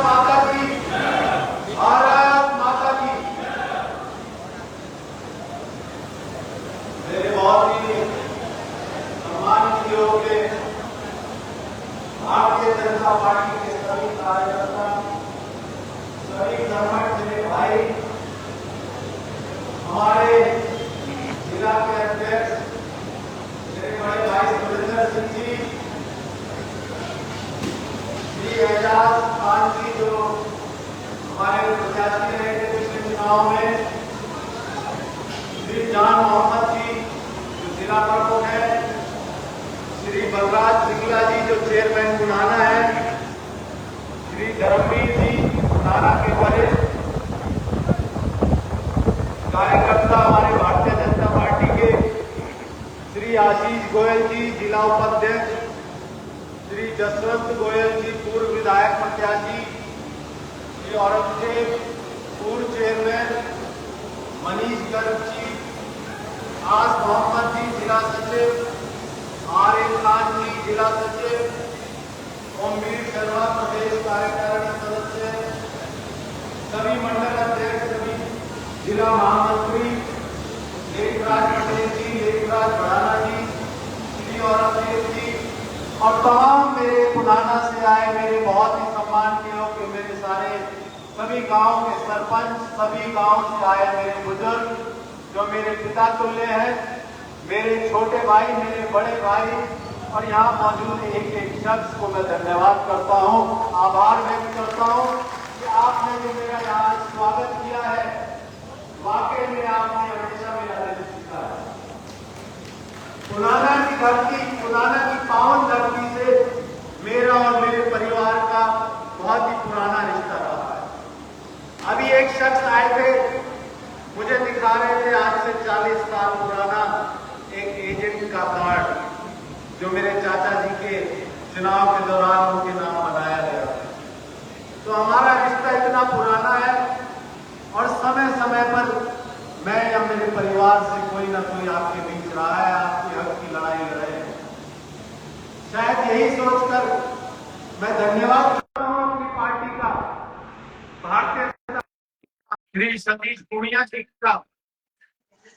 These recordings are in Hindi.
माता की, भारत माता की। मेरे बहुत ही सम्मानित योग्य भारतीय जनता पार्टी के सभी कार्यकर्ता, सभी कर्मठ मेरे भाई, हमारे जिला के अध्यक्ष मेरे बड़े भाई सुरेंद्र सिंह जी, श्री एजाज खान जी जो हमारे प्रत्याशी रहे थे पिछले चुनाव में, श्री जान मोहम्मद जी जो जिला प्रमुख है, श्री बलराज सिंगला जी जो चेयरमैन बुढ़ाना है, श्री धर्मवीर जी बुढ़ाना के वरिष्ठ कार्यकर्ता हमारे भारतीय जनता पार्टी के, श्री आशीष गोयल जी जिला उपाध्यक्ष, श्री जसवंत गोयल जी पूर्व विधायक प्रत्याशी, श्री औरंगजेब पूर्व चेयरमैन, मनीष गर्ग जी, आस मोहम्मद जी जिला सचिव, आरिफ खान जी जिला सचिव, ओमवीर शर्मा प्रदेश कार्यकारिणी सदस्य, सभी मंडल अध्यक्ष, सभी जिला महामंत्री, लेखराज पटेल जी, लेखराज बढ़ाना जी, श्री औरंगजेब जी और तमाम मेरे पुराना से आए मेरे बहुत ही सम्मान के योग्य मेरे सारे सभी गांव के सरपंच, सभी गांव से आए मेरे बुजुर्ग जो मेरे पिता तुल्य हैं, मेरे छोटे भाई, मेरे बड़े भाई और यहाँ मौजूद एक एक शख्स को मैं धन्यवाद करता हूँ, आभार व्यक्त करता हूँ कि आपने जो मेरा यहाँ स्वागत किया है, वाकई में आपने हमेशा मेरा दिल जीता है। पुराना की धरती, पुराना की पावन धरती से मेरा और मेरे परिवार का बहुत ही पुराना रिश्ता रहा है। अभी एक शख्स आए थे, मुझे दिखा रहे थे आज से 40 साल पुराना एक एजेंट का कार्ड जो मेरे चाचा जी के चुनाव के दौरान उनके नाम बनाया गया था। तो हमारा रिश्ता इतना पुराना है और समय समय पर मैं या मेरे परिवार से कोई ना कोई आपके बीच रहा है, आपके हक की लड़ाई लड़े हैं। शायद यही सोचकर मैं धन्यवाद करता हूं अपनी पार्टी का, भारतीय श्री सतीश पूनिया जी का,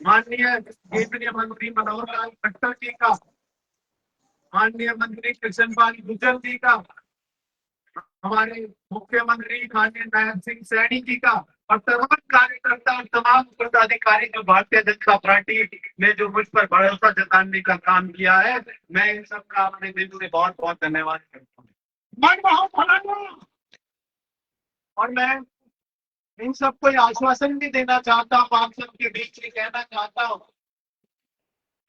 माननीय केंद्रीय मंत्री मनोहर लाल खट्टर जी का, माननीय मंत्री कृष्णपाल गुर्जर जी का, हमारे मुख्यमंत्री माननीय नायब सिंह सैनी जी का और तमाम कार्यकर्ता और तमाम पदाधिकारी जो भारतीय जनता पार्टी ने जो मुझ पर भरोसा जताने का काम किया है, मैं इन सब का अपने दिल से बहुत बहुत धन्यवाद करता हूँ। और मैं इन सबको आश्वासन भी देना चाहता हूँ, आप सबके बीच में कहना चाहता हूँ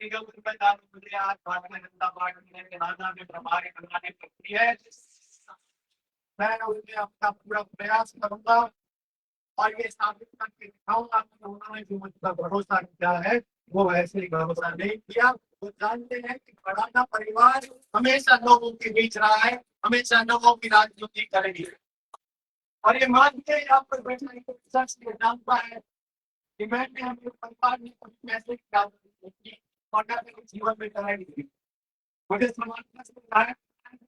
कि जो मुझे आज भारतीय जनता पार्टी ने तेलंगाना में प्रभारी बनाने पर की है, मैं उसमें अपना पूरा प्रयास करूंगा और ये साबित करके दिखाऊंगा कि उन्होंने जो मुझ पर भरोसा किया है वो ऐसे ही भरोसा नहीं किया। वो जानते हैं कि बढ़ाना परिवार हमेशा लोगों के बीच रहा है, हमेशा लोगों की राजनीति करेगी और ये मानते यहाँ पर बैठने को सच में जानता है कि मैंने अपने परिवार में कुछ पैसे की राजनीति और मेरे जीवन में कराई। मुझे समाज में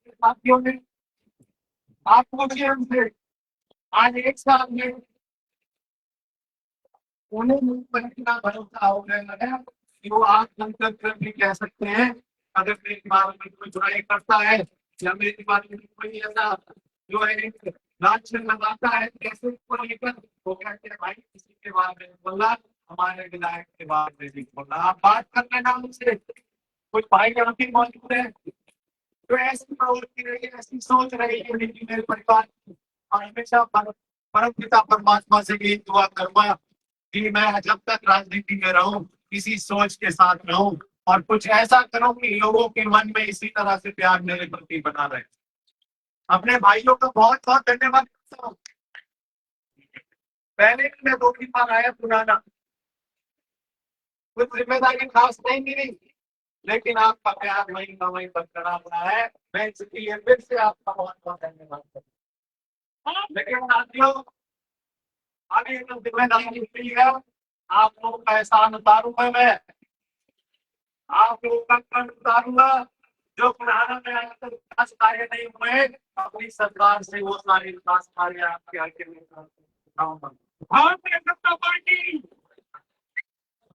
साथियों ने आपको भी हमसे आज एक साल में उन्हें मुझ पर इतना भरोसा हो गया है कि वो आज कर भी कह सकते हैं अगर मेरी बात में कोई बुराई करता है या मेरी बात में कोई ऐसा जो है राज्य लगाता है कैसे को लेकर वो कहते हैं भाई किसी के बारे में बोला, हमारे विधायक के बारे में भी बोला, आप बात कर लेना उनसे। कुछ भाई यहाँ भी मौजूद है तो ऐसी प्रवृत्ति रही, ऐसी सोच रही है लेकिन मेरे परिवार और हमेशा परम पिता परमात्मा से यही दुआ करूंगा कि मैं जब तक राजनीति में रहूं इसी सोच के साथ रहूं और कुछ ऐसा करूं कि लोगों के मन में इसी तरह से प्यार मेरे प्रति बना रहे। अपने भाइयों का बहुत बहुत धन्यवाद करता हूं। पहले भी मैं 2-3 बार आया पुराना, कुछ जिम्मेदारी खास नहीं मिली लेकिन आपका प्यार वहीं का वहीं बरकरार रहा है। मैं इसलिए फिर से आपका बहुत बहुत धन्यवाद करता हूँ। लेकिन साथियों अभी तो जिम्मेदारी मिली है, आप लोगों का एहसान उतारूंगा, मैं आप लोगों का कर्ज उतारूंगा जो पुराना में आज तक विकास कार्य नहीं हुए, अपनी सरकार से वो सारे विकास कार्य आपके आगे में भारतीय जनता पार्टी,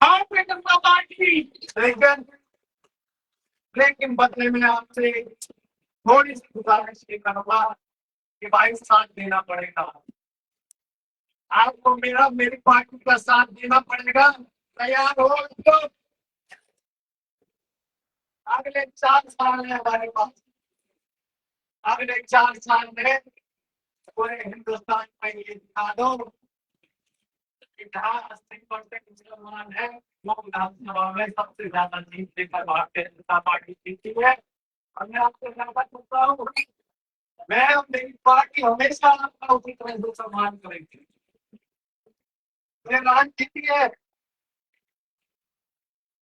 भारतीय जनता पार्टी। लेकिन लेकिन बदले में आपसे थोड़ी सी गुजारिश ये करूंगा कि भाई साथ देना पड़ेगा आपको, मेरी पार्टी का साथ देना पड़ेगा। तैयार हो तो अगले 4 साल है हमारे पास, अगले 4 साल में पूरे हिंदुस्तान में ये दिखा दो कि जहाँ 80% मुसलमान है वो विधानसभा में सबसे ज्यादा सीट लेकर भारतीय जनता पार्टी जीती है। और मैं आपको ज्यादा कहता हूँ, मैं और मेरी पार्टी हमेशा आपका उसी तरह से सम्मान करेंगे। ये राजनीति है,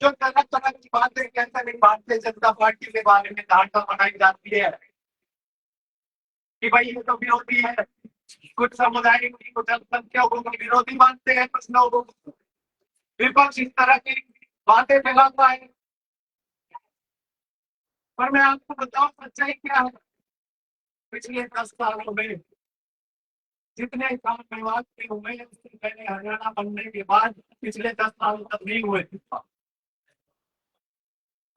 जो तरह तरह की बातें कहते हैं भारतीय जनता पार्टी के बारे में धारणा बनाई जाती है कि भाई ये तो विरोधी है, कुछ समुदाय की कुछ अल्पसंख्यकों को विरोधी मानते हैं, कुछ लोगों को विपक्ष इस तरह की बातें फैलाता है। पर मैं आपको बताऊं सच्चाई क्या है, पिछले 10 सालों में जितने काम विवाद के हुए उससे पहले हरियाणा बनने के बाद पिछले 10 साल तक नहीं हुए।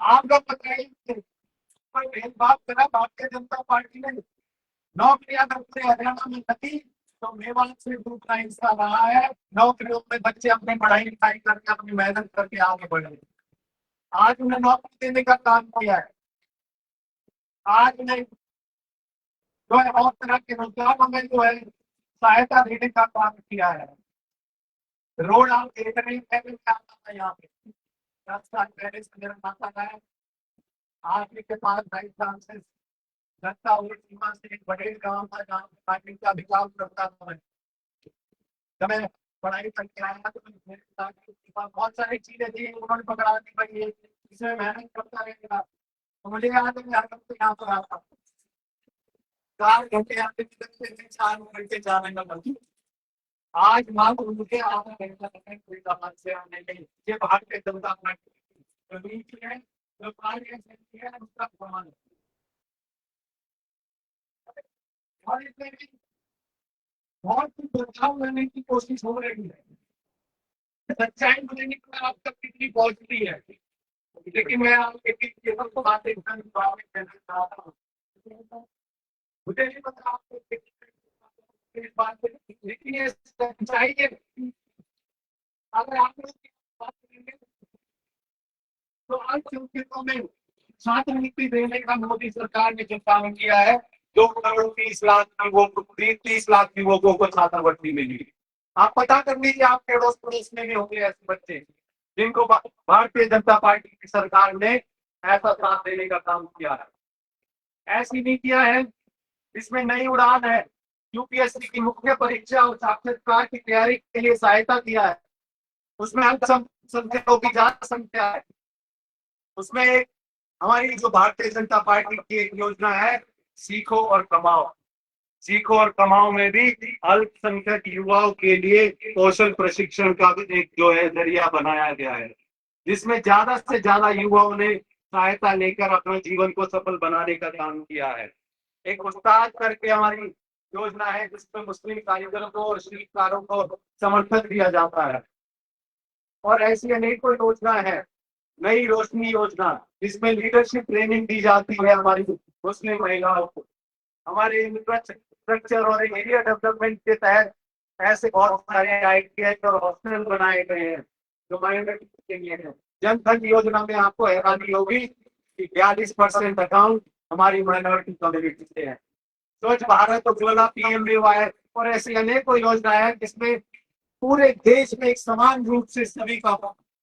आपको पता है कोई भेदभाव करा भारतीय जनता पार्टी ने, नौकरियां से हरियाणा में नहीं तो मेवात से दूसरा हिस्सा रहा है। नौकरियों में बच्चे अपनी पढ़ाई लिखाई करके अपनी मेहनत करके आगे बढ़े, आज उन्हें नौकरी देने का काम किया है। आज उन्हें जो है और तरह के रोजगारों में जो है सहायता देने का काम किया है। रोड आप देख रहे हैं, पहले क्या आता था यहाँ पे 10 साल पहले से मेरा नाता है, आप के पास भाई साहब से जनता और सीमा से एक बड़े गांव था जहाँ पार्टी का विकास करता था। जब मैं पढ़ाई करके आया तो मेरे पिता बहुत सारी चीजें थी, उन्होंने पकड़ा दी भाई ये इसमें मेहनत करता रहेगा। तो मुझे याद है हर वक्त यहाँ पर आता 4 घंटे आते थे, 4 घंटे जाने का मतलब आज मांग उनके आधा घंटा कोई समस्या नहीं। ये भारतीय जनता पार्टी है जो कार्य है उसका प्रमाण है। और इसमें भी बहुत कुछ बदलाव करने की कोशिश हो रही है। सच्चाई मुझे नहीं पता आप तक कितनी पहुंचती है, लेकिन मैं आपके बीच सबको बातें कहना चाहता हूँ। मुझे नहीं पता आपको इस बात पे, लेकिन ये सच्चाई है। अगर आप लोग बात करेंगे तो आज संस्कृतों में छात्रवृत्ति देने का मोदी सरकार ने जो काम किया है, 2 करोड़ 30 लाख लोगों, 30 लाख युवकों को छात्रवृत्ति मिली। आप पता कर लीजिए आपके अड़ोस पड़ोस में भी होंगे ऐसे बच्चे जिनको भारतीय जनता पार्टी की सरकार ने ऐसा साथ देने का काम किया है। ऐसी नीतियां हैं, इसमें नई उड़ान है, यूपीएससी की मुख्य परीक्षा और साक्षात्कार की तैयारी के लिए सहायता दिया है, उसमें अल्पसंख्यकों की ज्यादा संख्या है। उसमें एक हमारी जो भारतीय जनता पार्टी की एक योजना है सीखो और कमाओ, सीखो और कमाओ में भी अल्पसंख्यक युवाओं के लिए कौशल प्रशिक्षण का भी एक जो है जरिया बनाया गया है, जिसमें ज्यादा से ज्यादा युवाओं ने सहायता लेकर अपने जीवन को सफल बनाने का काम किया है। एक उस्ताद करके हमारी योजना है जिसमें मुस्लिम कारीगरों को और शिल्पकारों को समर्थन दिया जाता है। और ऐसी अनेकों योजना है, नई रोशनी योजना जिसमें लीडरशिप ट्रेनिंग दी जाती है हमारी मुस्लिम महिलाओं को। हमारे इंफ्रास्ट्रक्चर और एरिया डेवलपमेंट के तहत ऐसे बहुत सारे आईटीआई और हॉस्टल बनाए गए हैं जो माइनॉरिटी के लिए है। जनधन योजना में आपको हैरानी होगी कि 42% अकाउंट हमारी माइनॉरिटी कम्युनिटी से है। स्वच्छ भारत उज्ज्वला पीएमवीवाई और ऐसी अनेकों योजनाएं हैं जिसमें पूरे देश में एक समान रूप से सभी का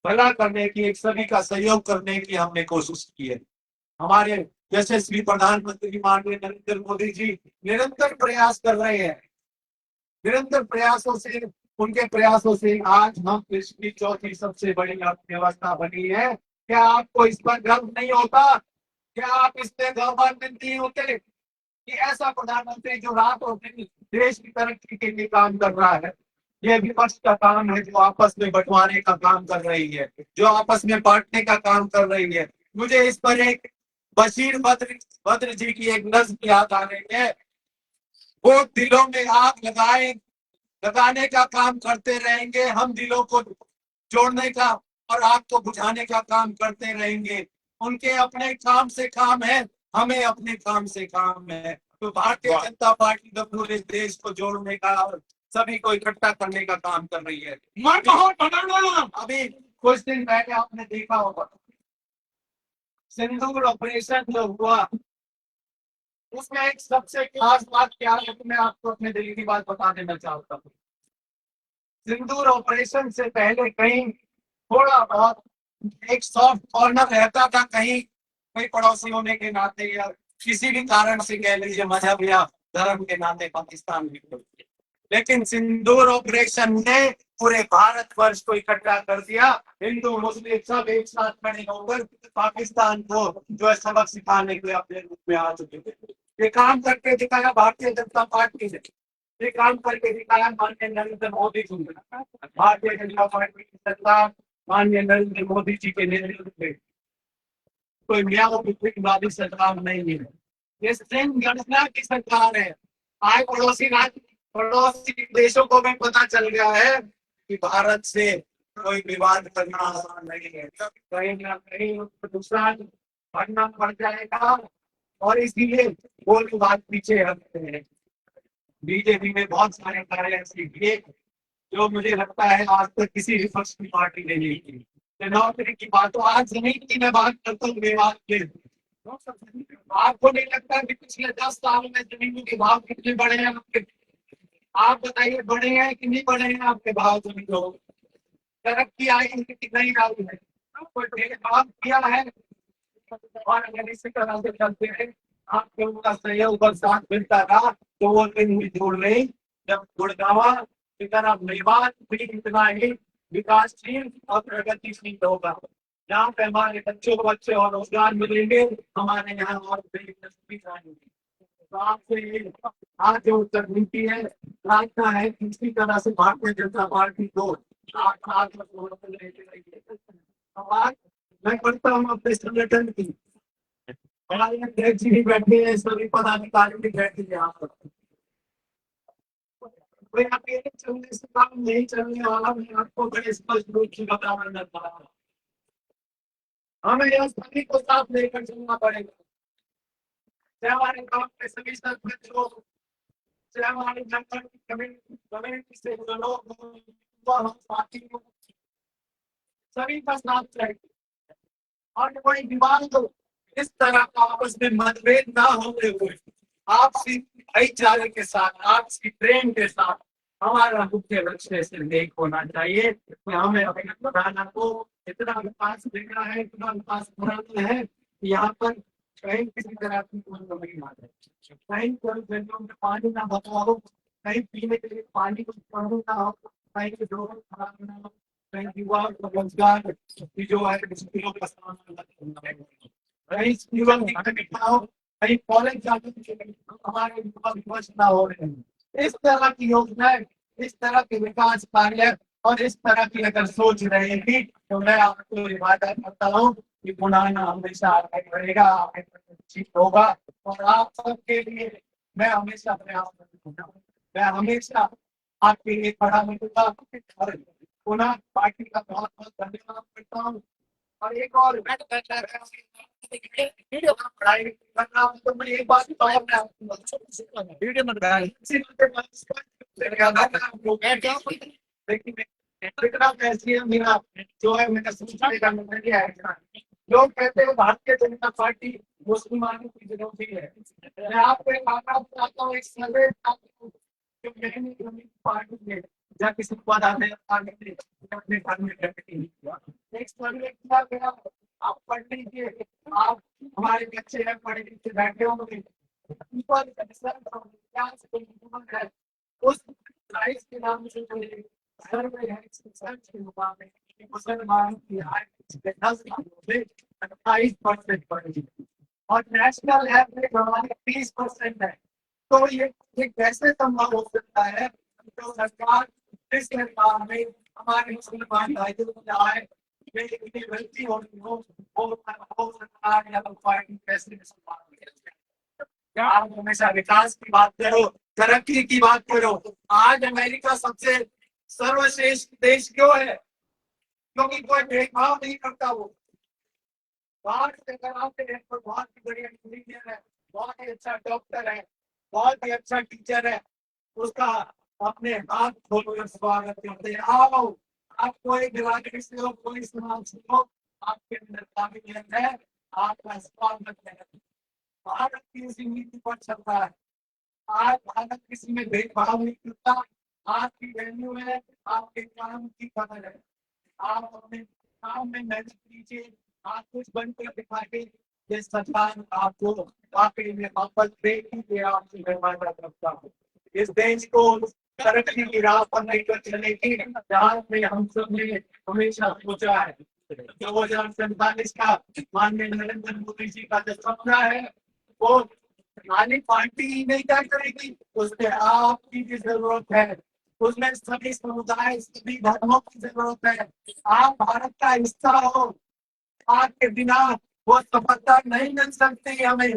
भला करने की, एक सभी का सहयोग करने की हमने कोशिश की है। हमारे यशस्वी प्रधानमंत्री माननीय नरेंद्र मोदी जी निरंतर प्रयास कर रहे हैं, निरंतर प्रयासों से, उनके प्रयासों से आज हम विश्व की 4थी सबसे बड़ी अर्थव्यवस्था बनी है। क्या आपको इस पर गर्व नहीं होता? क्या आप इससे गौरवान्वित नहीं होते कि ऐसा प्रधानमंत्री जो रात और दिन देश की तरक्की के लिए काम कर रहा है? ये विपक्ष का काम है जो आपस में बंटवारे का काम कर रही है, जो आपस में बांटने का काम कर रही है। मुझे इस पर एक बशीर बद्र जी की एक नज्म याद आ रही है। वो दिलों में आग लगाने का काम करते रहेंगे, हम दिलों को जोड़ने का और आग को बुझाने का काम करते रहेंगे। उनके अपने काम से काम है, हमें अपने काम से काम है। तो भारतीय जनता पार्टी तो पूरे देश को जोड़ने का और सभी को इकट्ठा करने का काम कर रही है। अभी कुछ दिन पहले आपने देखा होगा सिंदूर ऑपरेशन जो हुआ, उसमें एक सबसे खास बात क्या है तो मैं आपको अपने दिल की बात बता देना चाहता हूँ। सिंदूर ऑपरेशन से पहले कहीं थोड़ा बहुत एक सॉफ्ट कॉर्नर रहता था, कहीं कहीं पड़ोसी होने के नाते या किसी भी कारण से कह लीजिए मजहब या धर्म के नाते पाकिस्तान भी। लेकिन सिंदूर ऑपरेशन ने पूरे भारतवर्ष को इकट्ठा कर दिया। हिंदू मुस्लिम सब एक साथ खड़े होकर पाकिस्तान को जो है सबक सिखाने के लिए अपने रूप में आ चुके थे। ये काम करके दिखाया भारतीय जनता पार्टी ने, ये काम करके दिखाया माननीय नरेंद्र मोदी जी ने। भारतीय जनता पार्टी की सरकार माननीय नरेंद्र मोदी जी के नेतृत्व में कोई मियावादी सरकार नहीं है, ये सिंह गणना की सरकार है। आज पड़ोसी देशों को भी पता चल गया है कि भारत से कोई विवाद करना आसान नहीं है, कहीं ना कहीं दूसरा बढ़ना पड़ जाएगा और इसीलिए वो विवाद पीछे हटते हैं। बीजेपी में बहुत सारे कार्य ऐसे किए जो मुझे लगता है आज तक किसी विपक्ष की पार्टी ने नहीं की। नौकरी की बात तो आज जमीन की मैं बात करता हूँ, विवाद के आपको नहीं लगता कि पिछले 10 साल में जमीनों के भाव कितने बढ़े हैं आपके? आप बताइए बढ़े हैं कि नहीं बढ़े हैं आपके भाव जमीनों? तरक्की आई है कि नहीं आई है? कोई भेदभाव किया है? और अगर इसी तरह से चलते हैं आप लोगों का सहयोग और साथ मिलता रहा तो वो दिन भी दूर नहीं जब गुड़गावा की तरह मेवात भी इतना ही विकासशील और प्रगतिशील होगा, जहाँ पे हमारे बच्चों को अच्छे और रोजगार मिलेंगे, हमारे यहाँ और भी आएंगे। तो आपसे आज जो उत्तर नीति है प्रार्थना है कि इसी तरह से भारतीय जनता पार्टी को आप आज मैं पढ़ता हूँ अपने संगठन की, हमारे अध्यक्ष जी भी बैठे हैं, सभी पदाधिकारी भी बैठे हैं यहाँ पर। कोई अकेले चलने से काम नहीं चलने वाला, मैं आपको बड़े स्पष्ट रूप से बताना चाहता हूँ। हमें यह सभी को साथ लेकर चलना पड़ेगा, चाहे हमारे गांव के सभी सरपंच हो, चाहे हमारे जनता की कम्युनिटी से लोग हो, साथी हो, सभी का साथ चाहिए। और कोई विवाद हो इस तरह का आपस में मतभेद ना होते हुए आपसी भाईचारे के साथ, आपसी प्रेम के साथ हमारा मुख्य लक्ष्य से लेख होना चाहिए। हमें अपने पुराना को इतना विकास देखना है, इतना विकास कराना है कि यहाँ पर कहीं किसी तरह की कोई कमी ना रहे, कहीं कोई गलियों में पानी ना बचा हो, कहीं पीने के लिए पानी को ना हो, कहीं रोड खराब ना हो, कहीं युवाओं को रोजगार की जो है मुश्किलों का सामना करना है, कहीं स्कूलों की कमी ना हो, कहीं कॉलेज जाने की हमारे युवा विवश ना हो रहे हैं। इस तरह की योजनाएं, इस तरह के विकास कार्य और इस तरह की अगर सोच रहेगी तो मैं आपको वादा करता हूँ कि पुराना हमेशा आगे बढ़ेगा, आगे ठीक होगा और आप सबके लिए मैं हमेशा प्रयास करूंगा। मैं हमेशा आपके लिए खड़ा रहूंगा और पुनः पार्टी का बहुत बहुत धन्यवाद करता हूँ। और एक और वीडियो पढ़ाई करना तो मैं एक बात वीडियो में लेकिन ऐसी है मेरा जो है मेरा सोचने का नजरिया है। लोग कहते हैं भारतीय जनता पार्टी मुसलमानों की विरोधी है। मैं आपको एक आंकड़ा बताता हूँ, एक सर्वे जो मैंने पार्टी में या किसी पद अपने घर में एक सर्वे किया गया, आप पढ़ लीजिए, आप हमारे बच्चे हैं पढ़े लिखे बैठे होंगे उस प्राइस के नाम से सर्वे है सर्च के मुकाबले मुसलमान की आय 28% बढ़ी और नेशनल एवरेज हमारे 30% है। तो ये कैसे संभव हो सकता है तो सरकार इस सरकार में हमारे मुसलमान भाइयों को आए इतनी गलती होती हो हो सरकार या पार्टी कैसे में सम्मान मिलेगा। क्या आप हमेशा विकास की बात करो, तरक्की की बात करो। आज अमेरिका सबसे सर्वश्रेष्ठ देश क्यों है? क्योंकि कोई भेदभाव नहीं करता। वो बाहर से अगर आते हैं तो बहुत ही बढ़िया इंजीनियर है, बहुत ही अच्छा डॉक्टर है, बहुत ही अच्छा टीचर है, उसका अपने हाथ खोलकर स्वागत करते हैं। आओ, आप कोई बिरादरी से हो, कोई समाज से हो, आपके अंदर काबिलियत है, आपका स्वागत है। भारत की इसी नीति पर चलता है। आज भारत किसी में भेदभाव नहीं करता। आपकी वैल्यू है, आपके काम की कदर है। आप अपने काम में मेहनत कीजिए, आप कुछ बनकर दिखाइए। ये सरकार आपको वाकई में वापस देगी, ये आपसे मैं वादा करता हूँ। इस देश को तरक्की की राह पर लेकर चलेगी, जहाँ में हम सब ने हमेशा सोचा है। 2047 का माननीय नरेंद्र मोदी जी का जो सपना है, वो खाली पार्टी ही नहीं क्या करेगी, उसमें आपकी भी जरूरत है। उसमें सभी समुदाय, सभी धर्मों की जरूरत है। आप भारत का हिस्सा हो, आपके बिना वो सफलता नहीं मिल सकती हमें।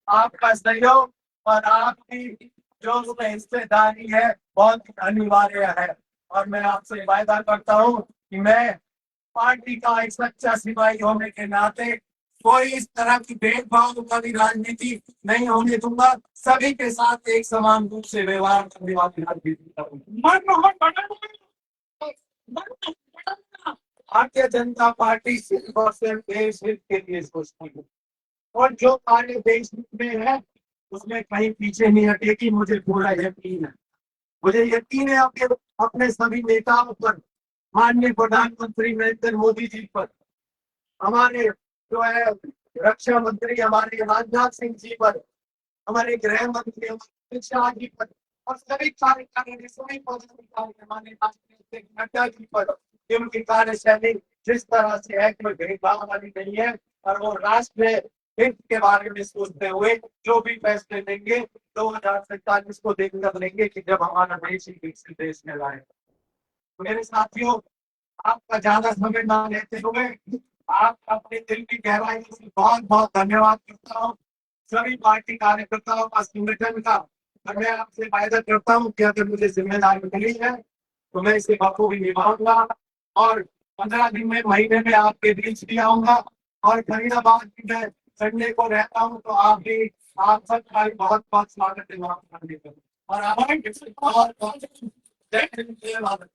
आपका सहयोग और आपकी जो उसमें हिस्सेदारी है बहुत अनिवार्य है। और मैं आपसे वायदा करता हूँ कि मैं पार्टी का एक सच्चा सिपाही होने के नाते कोई इस तरह की भेदभाव वाली राजनीति नहीं होने दूंगा। सभी के साथ एक समान रूप से व्यवहार करने वाली राजनीति करूंगा। भारतीय जनता पार्टी सिर्फ और सिर्फ देश हित के लिए सोचती है, और जो कार्य देश हित में है उसमें कहीं पीछे नहीं हटेगी। मुझे पूरा यकीन है। मुझे यकीन है अपने सभी नेताओं पर, माननीय प्रधानमंत्री नरेंद्र मोदी जी पर, हमारे जो है रक्षा मंत्री हमारे राजनाथ सिंह जी पर, हमारे गृह मंत्री अमित शाह जी पर, और सभी कार्यकारिणी, सभी पदाधिकारी हमारे राष्ट्रीय नड्डा जी पर। उनकी कार्यशैली जिस तरह से है, कोई भेदभाव वाली नहीं है, और वो राष्ट्र हित के बारे में सोचते हुए जो भी फैसले लेंगे 2047 को देखकर लेंगे कि जब हमारा देश ही विकसित देश में लाए। मेरे साथियों, आपका ज्यादा समय ना लेते हुए आप अपने दिल की गहराई से बहुत बहुत धन्यवाद करता हूँ। सभी पार्टी कार्यकर्ताओं का, संगठन का। और मैं आपसे वायदा करता हूँ कि अगर मुझे जिम्मेदारी मिली है तो मैं इसे बखूबी निभाऊंगा, और 15 दिन में, महीने में आपके बीच भी आऊंगा। और फरीदाबाद भी मैं संडे को रहता हूँ, तो आप भी, आप सबका बहुत बहुत स्वागत है वहाँ करने का। और बहुत बहुत जय हिंद, जय भारत।